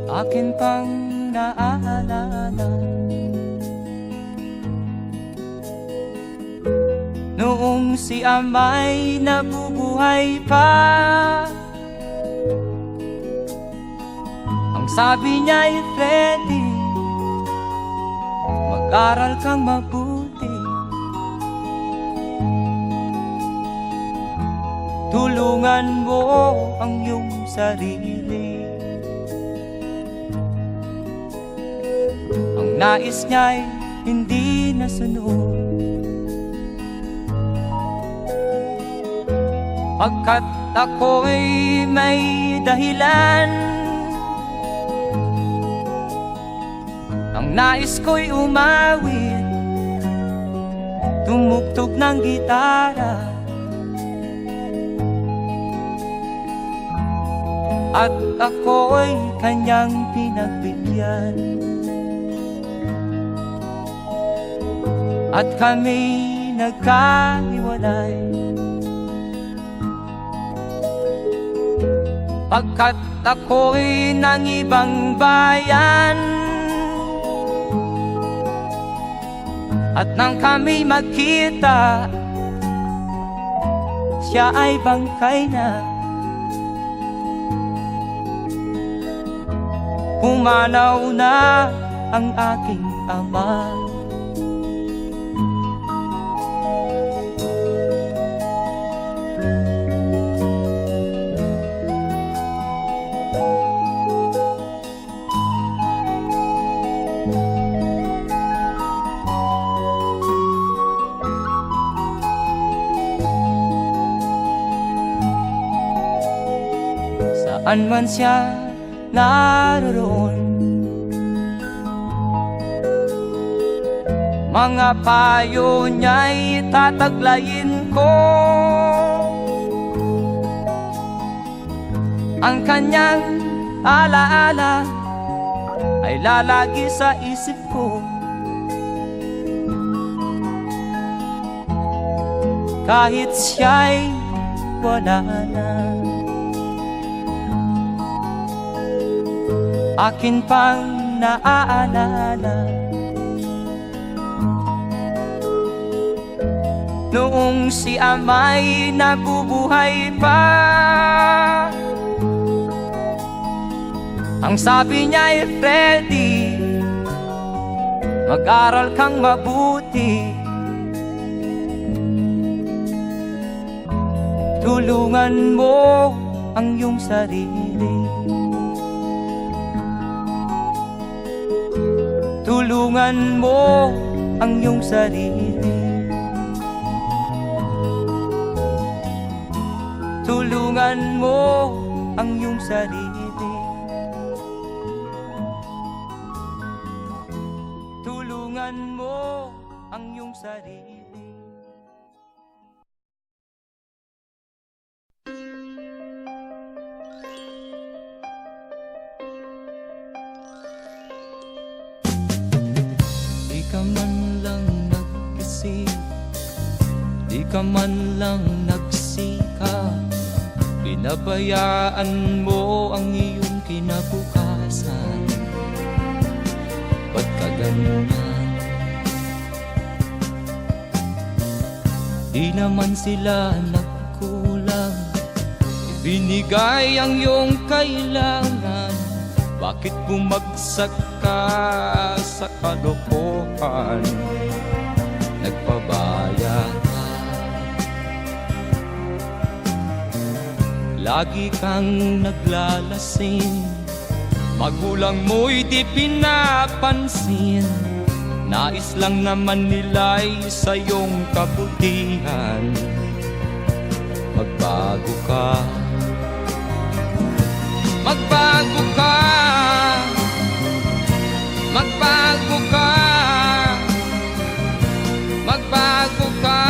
akin pang naaalala. Noong si ama'y nabubuhay pa, ang sabi niya'y Freddy, mag-aral kang mabuti, tulungan mo ang iyong sarili. Ang nais niya'y hindi nasunod, pagkat ako'y may dahilan. Ang nais ko'y umawit, tumugtog ng gitara, at ako'y kanyang pinagbigyan. At kami nagkahiwalay, pagkat ako'y ng ibang bayan. At nang kami magkita, siya ay bangkay na. Pumanaw na ang aking ama. Saan man siya naroon, mga payo niya'y tataglayin ko. Ang kanyang alaala ay lalagi sa isip ko, kahit siya'y wala na. Akin pang naaalala noong si ama'y nabubuhay pa, ang sabi niya'y Freddy, mag-aral kang mabuti, tulungan mo ang iyong sarili, tulungan mo ang iyong sarili, tulungan mo ang iyong sarili, tulungan mo ang iyong sarili. Di ka man lang nag-isip, di ka man lang nagsikap, pinabayaan mo ang iyong kinabukasan. Ba't ka ganyan? Di naman sila nagkulang, ibinigay ang iyong kailangan. Bakit bumagsak ka sa kalokohan? Nagpabaya ka, lagi kang naglalasing, magulang mo'y di pinapansin. Nais lang naman nila'y sa iyong kabutihan. Magbago ka, magbago ka, magbago ka, magbago ka.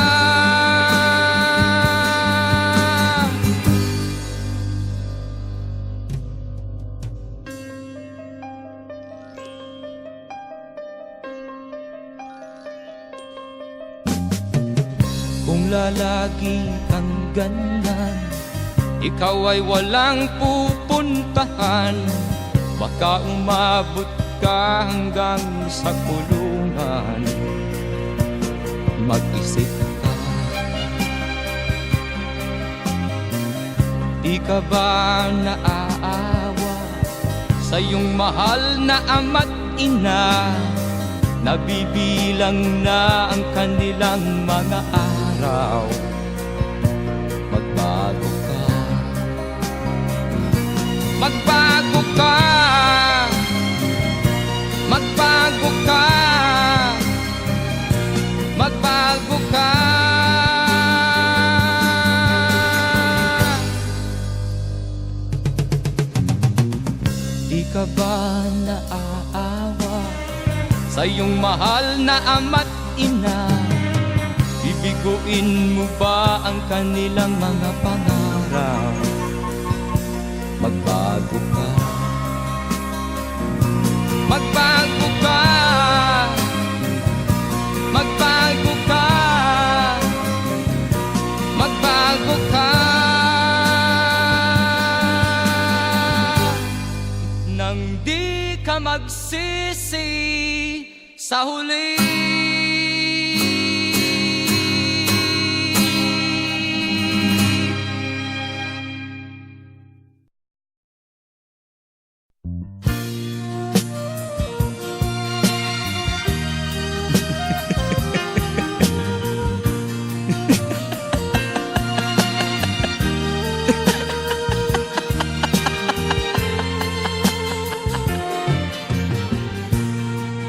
Kung lalagi kang ganyan, ikaw ay walang pupuntahan. Baka umabot ka hanggang sa kulungan. Mag-isip ka, di ka ba naaawa sa iyong mahal na ama't ina? Nabibilang na ang kanilang mga araw. Magbago ka, magbago ka, magbago ka, magbago ka. Di ka ba naaawa sa iyong mahal na ama't ina? Bibiguin mo ba ang kanilang mga pangarap? Magbago ka, magbago ka, magbago ka, magbago ka. Nang di ka magsisi sa huli.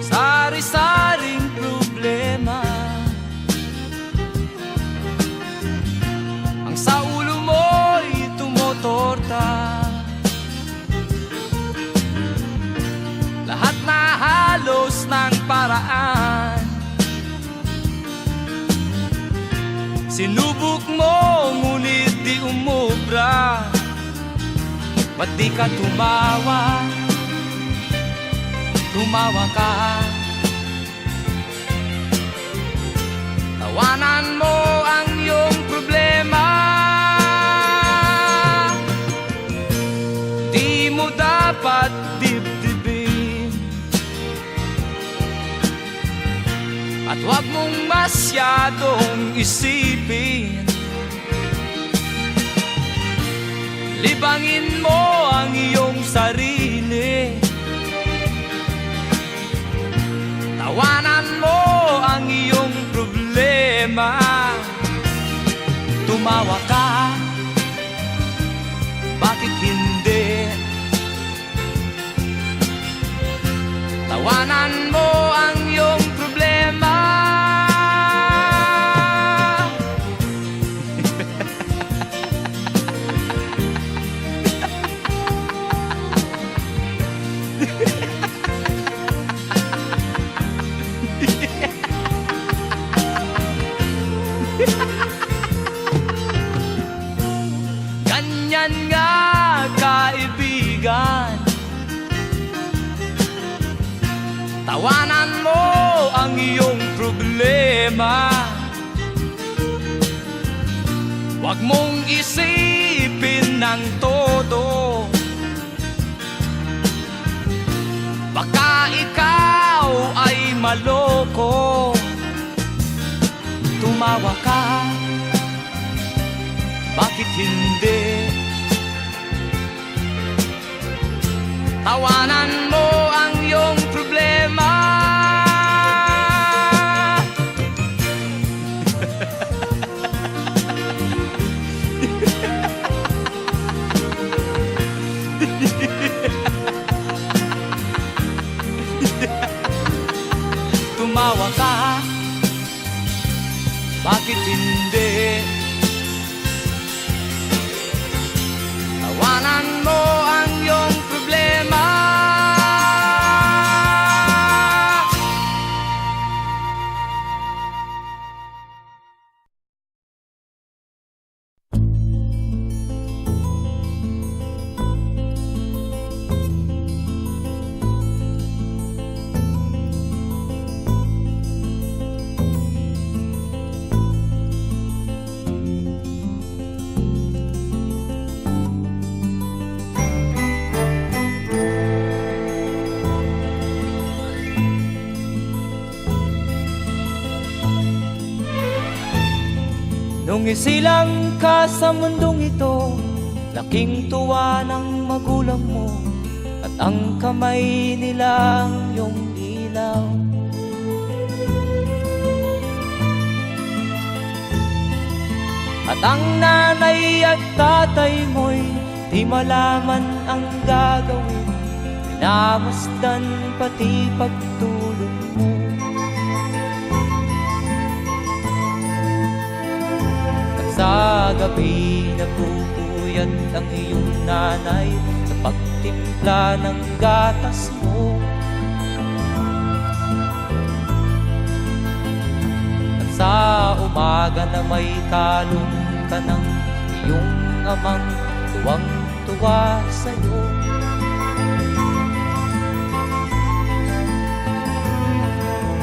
Sari-saring problema ang sa ulo mo'y tumotorta. Lahat na halos ng paraan sinubok mo, ngunit di umubra. Ba't di ka tumawa? Tumawa ka, tawanan mo ang iyong problema. Di mo dapat dibdibin at huwag mong masyadong isipin. Libangin mo ang iyong sarili, tawanan mo ang iyong problema. Tumawa ka, bakit hindi? Tawanan mo ang iyong problema. Ganyan nga, kaibigan, tawanan mo ang iyong problema. Huwag mong isipin ng todo, baka ikaw ay maloko. Tumawa ka, bakit hindi? Tawanan mo ang iyong problema. Tumawa ka, bakit hindi? Tawanan mo ang iyong problema. Nung isilang ka sa mundong ito, laking tuwa ng magulang mo, at ang kamay nilang iyong ilaw. At ang nanay at tatay mo'y di malaman ang gagawin, minamasdan pati pagtulog mo. At sa gabi napupuyat ang iyong nanay sa pagtimpla ng gatas mo. At sa umaga na may kalong ka ng iyong amang tuwang-tuwa sa'yo.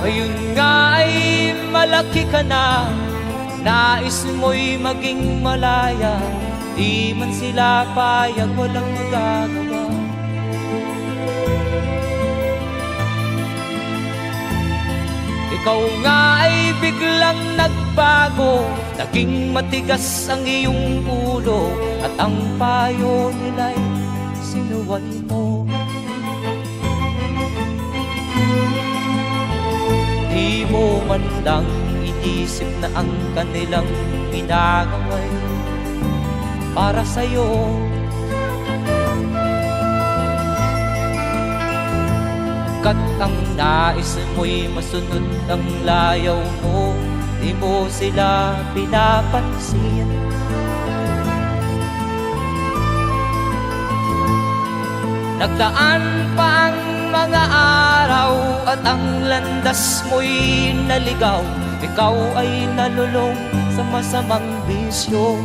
Ngayon nga ay malaki ka na, nais mo'y maging malaya, di man sila payag, walang magagawa. Ikaw nga ay biglang nagbago, naging matigas ang iyong ulo, at ang payo nila'y sinuway mo. Di mo man lang inisip na ang kanilang ginagawa'y para sa'yo. Kat ang nais mo'y masunod ang layaw mo, di mo sila pinapansin. Nagdaan pa ang mga araw at ang landas mo'y naligaw, ikaw ay nalulong sa masamang bisyo.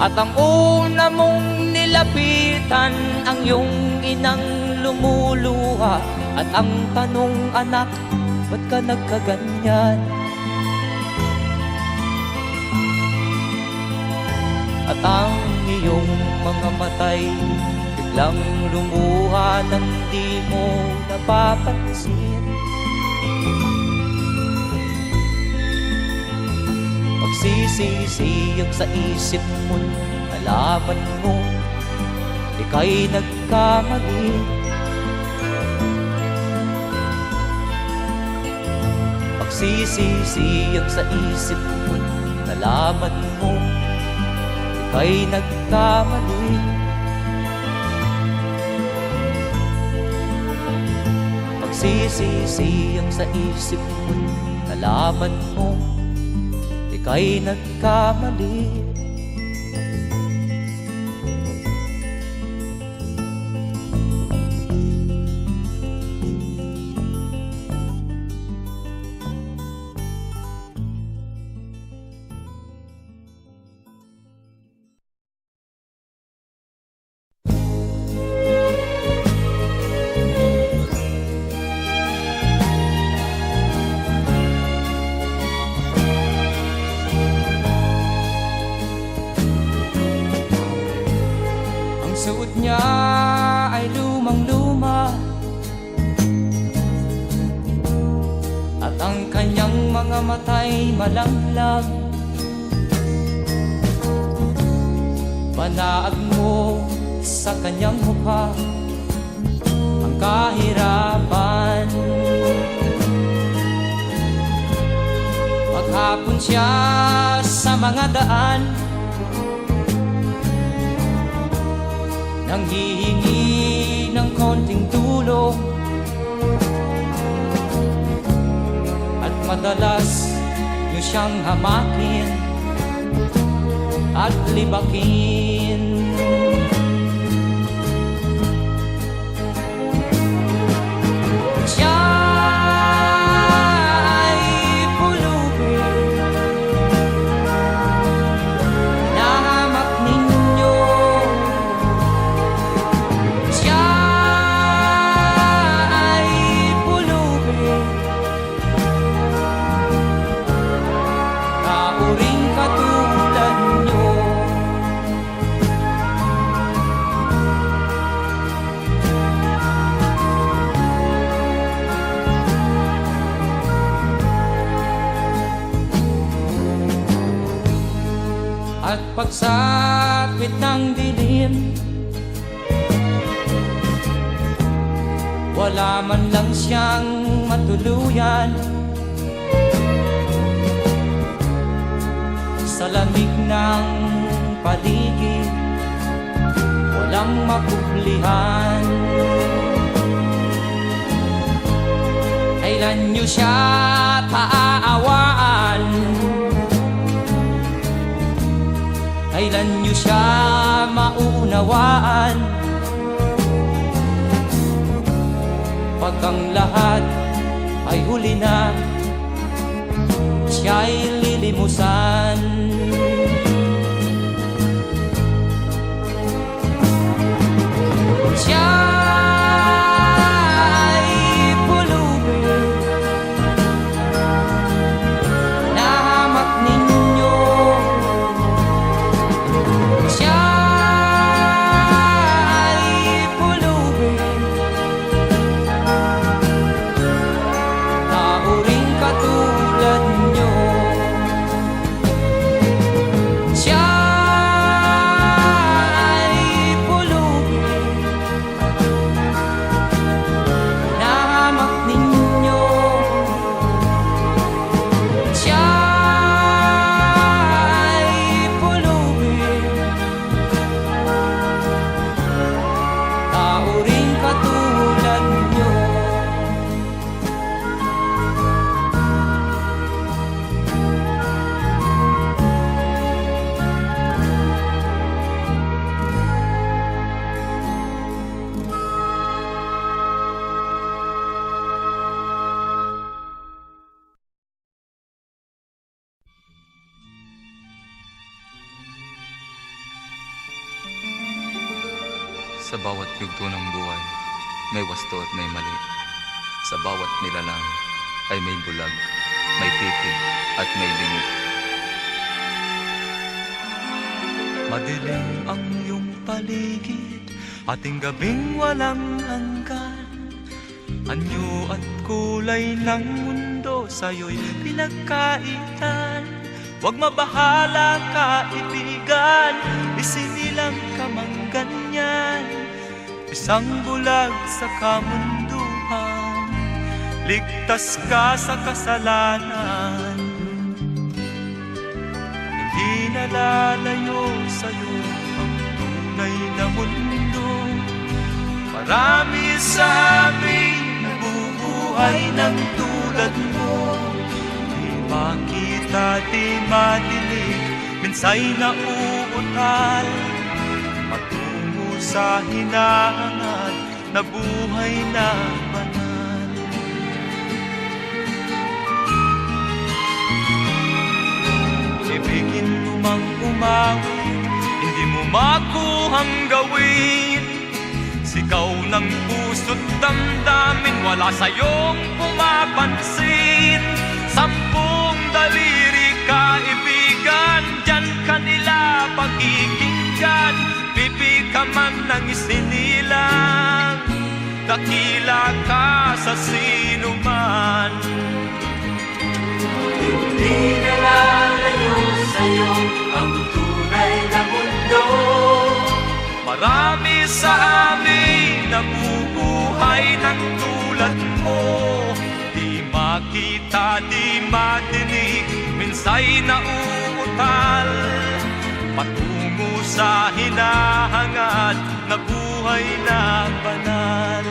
At ang una mong nilapitan ang iyong inang lumuluha, at ang tanong, anak, ba't ka nagkaganyan? At ang iyong mga matay biglang lumuha nang di mo napapansin. Magsisisiyag sa isip mo, nalaman mo ika'y nagkamali. Magsisisiyag sa isip mo, nalaman mo ika'y nagkamali. Magsisisiyag sa isip mo, nalaman mo ika'y nagkamali. Suot niya ay lumang-luma, at ang kanyang mga mata'y malamlam. Panaag mo sa kanyang mukha ang kahirapan. Maghapon siya sa mga daan, nanghihingi ng konting tulong, at madalas niyo siyang hamakin at libakin. Siya ay pulubin, nahamak ninyo. Siya ay pulubin, kauring katulad nyo. sa kwit ng dilim. Wala man lang siyang matuluyan sa lamig ng paligid, walang makublihan. Kailan niyo siya paaawaan? Kailan niyo siya maunawaan? Pag ang lahat ay huli na, siya'y lilimusan. Siya'y pulubin, nahamak ninyo. Siya'y pulubin, tao ring katulad nyo. Sa bawat yugto ng buhay, may wasto at may mali. Sa bawat nilalang ay may bulag, may titig at may bingi. Madilim ang iyong paligid, ating gabing walang hanggan. Anyo at kulay ng mundo sa'yo'y pinagkaitan. Huwag mabahala kaibigan, isinilang ka mang ganyan. Isang bulag sa kamunduhan, ligtas ka sa kasalanan. Hindi nalalayo sa'yo ang tunay na mundo. Marami sa amin nabubuhay ng tulad mo. Di makita, di madinig, minsay nauutal. Patungo sa hinahangad na buhay na banal. Ibigin mo mang umawit, hindi mo makuhang gawin. Sigaw ng puso't damdamin, wala sa'yong pumapansin. Sampung daliri kaibigan, diyan kanila pagkikinggan. Pipi ka man ng isinilang, dakila ka sa sinuman. Hindi nalalayo sa'yo ang tunay na mundo. Marami sa amin nabubuhay ng tulad mo. Di makita, di madinig, minsay nauutal. Patungo sa hinahangad na buhay na banal.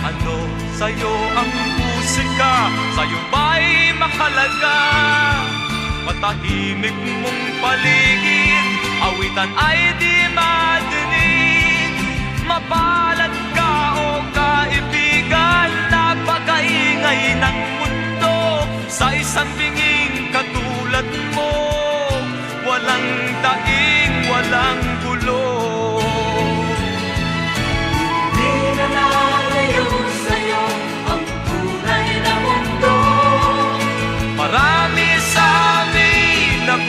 Ano sa'yo ang musika? Sa'yo ba'y makalaga? Matahimik mong paligid, awitan ay di madinig. Mapalad ka o kaibigan, napakaingay ng mundo. Sa isang binging katulad mo, walang daing, walang gulo. Di na nalayo sa'yo ang tunay na mundo. Marami sa amin na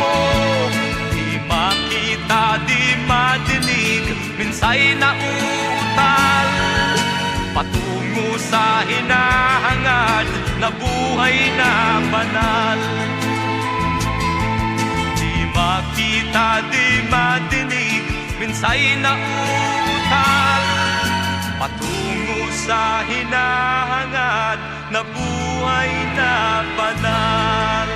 mo. Di makita, di madinig, minsay nautal, patungo sa hinahangad na buhay na banal. Di makita, di madinig, minsay nautal, patungo sa hinahangad na buhay na banal.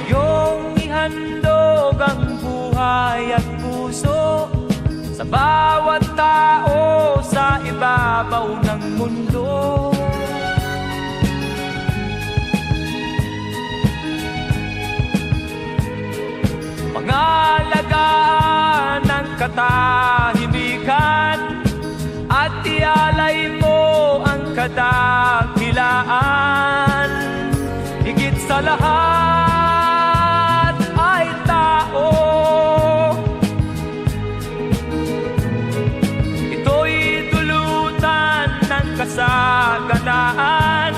Iyong ihandog ang buhay at puso sa bawat tao sa ibabaw ng mundo. Pangalagaan ng katahimikan at ialay mo ang kadakilaan. Higit sa lahat ay tao. Ito'y dulutan ng kasaganaan.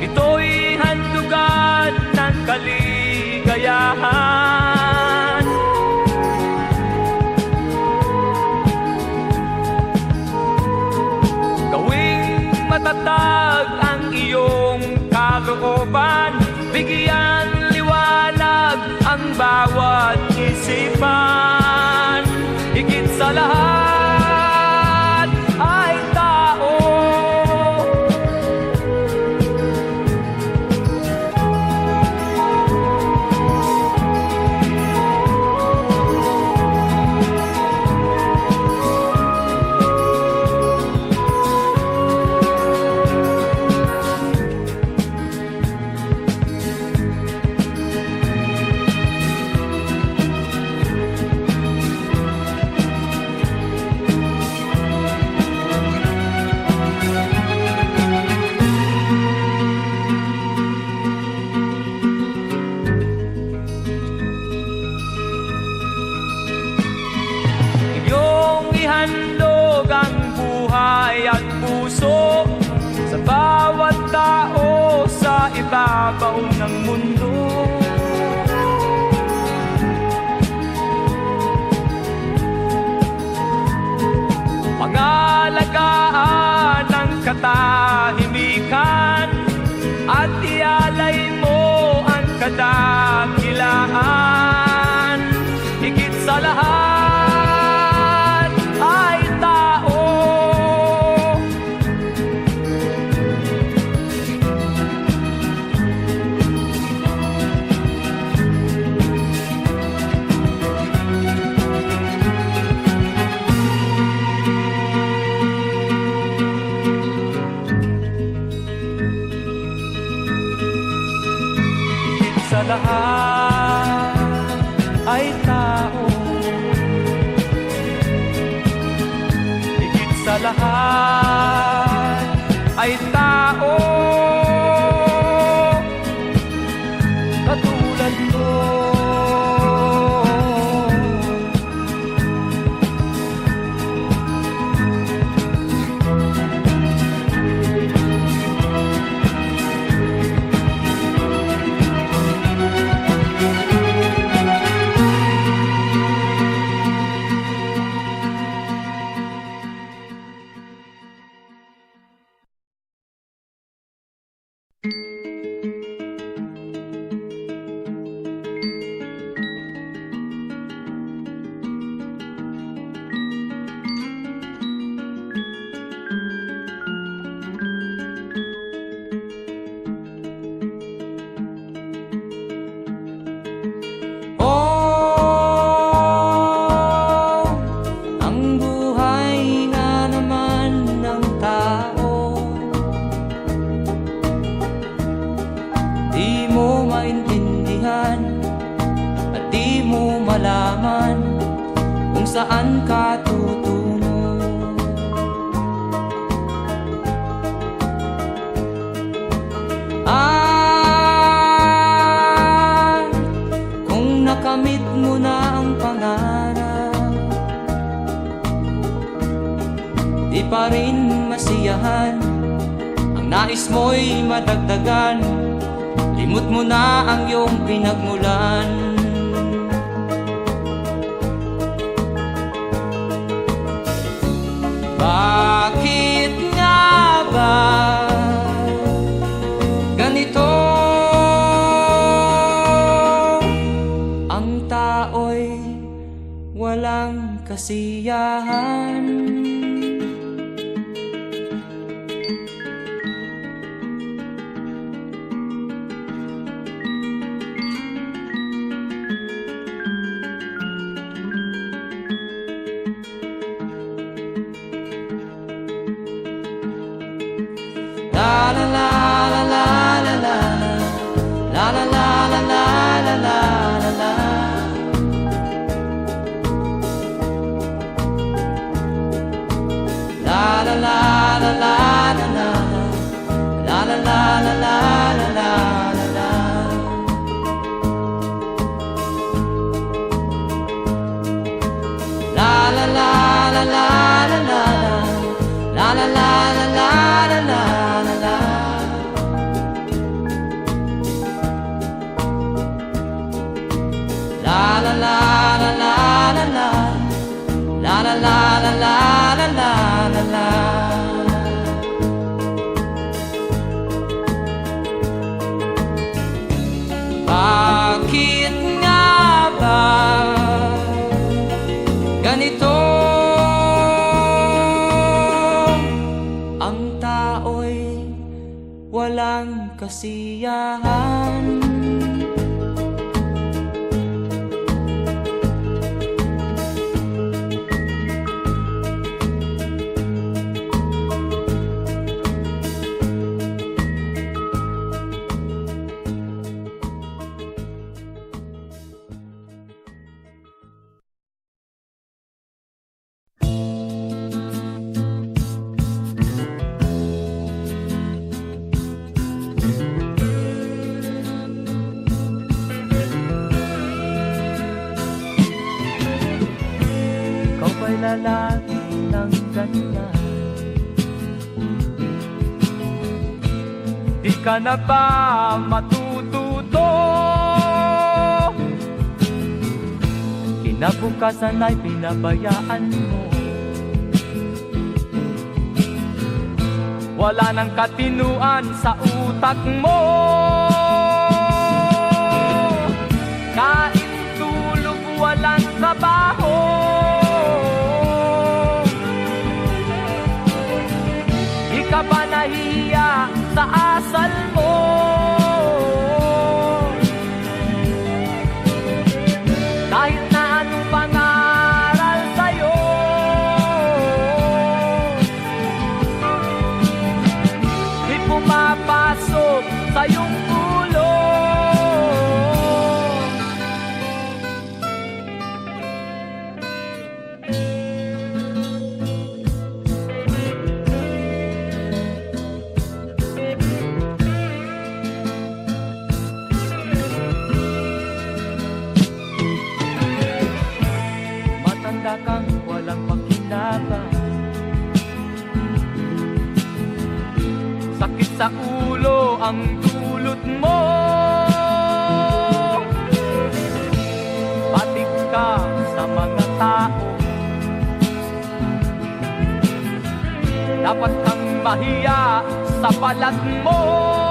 Ito'y handugan ng kaligayahan. Gawing matatag ang iyong kalooban, bigyan liwanag ang bawat isipan. Higit sa lahat ay tao. Iyong ihandog ang buhay at puso sa bawat tao sa ibabaw ng mundo. Pangalagaan ng katahimikan at ialay mo ang kadakilaan. Higit sa lahat ay tao. Higit sa lahat ay tao. Higit sa lahat ay tao. Katulad ko. pa rin masiyahan. Ang nais mo'y madagdagan, limot mo na ang iyong pinagmulan. Bakit nga ba ganito? Ang tao'y walang kasiyahan. La la la la la la la la la la la la la la la. La la la la la la la la la la la la la la. La la la la la la la la la la la la la. La la la la la la la la la la la la la la. Bakit nga ba ganito? Ang tao'y walang kasiyahan. Lalaki ng ganyan, di ka na ba matututo? Kinabukasan ay pinabayaan mo. Wala nang katinuan sa utak mo. Kain, tulog, walang trabaho. Ka ba nahiya sa asal mo? Kahit na anong pangaral sa'yo, di pumapasok sa iyong ulo. Kang walang pakinabang, sakit sa ulo ang dulot mo. Batik ka sa mga tao, dapat kang mahiya sa balat mo.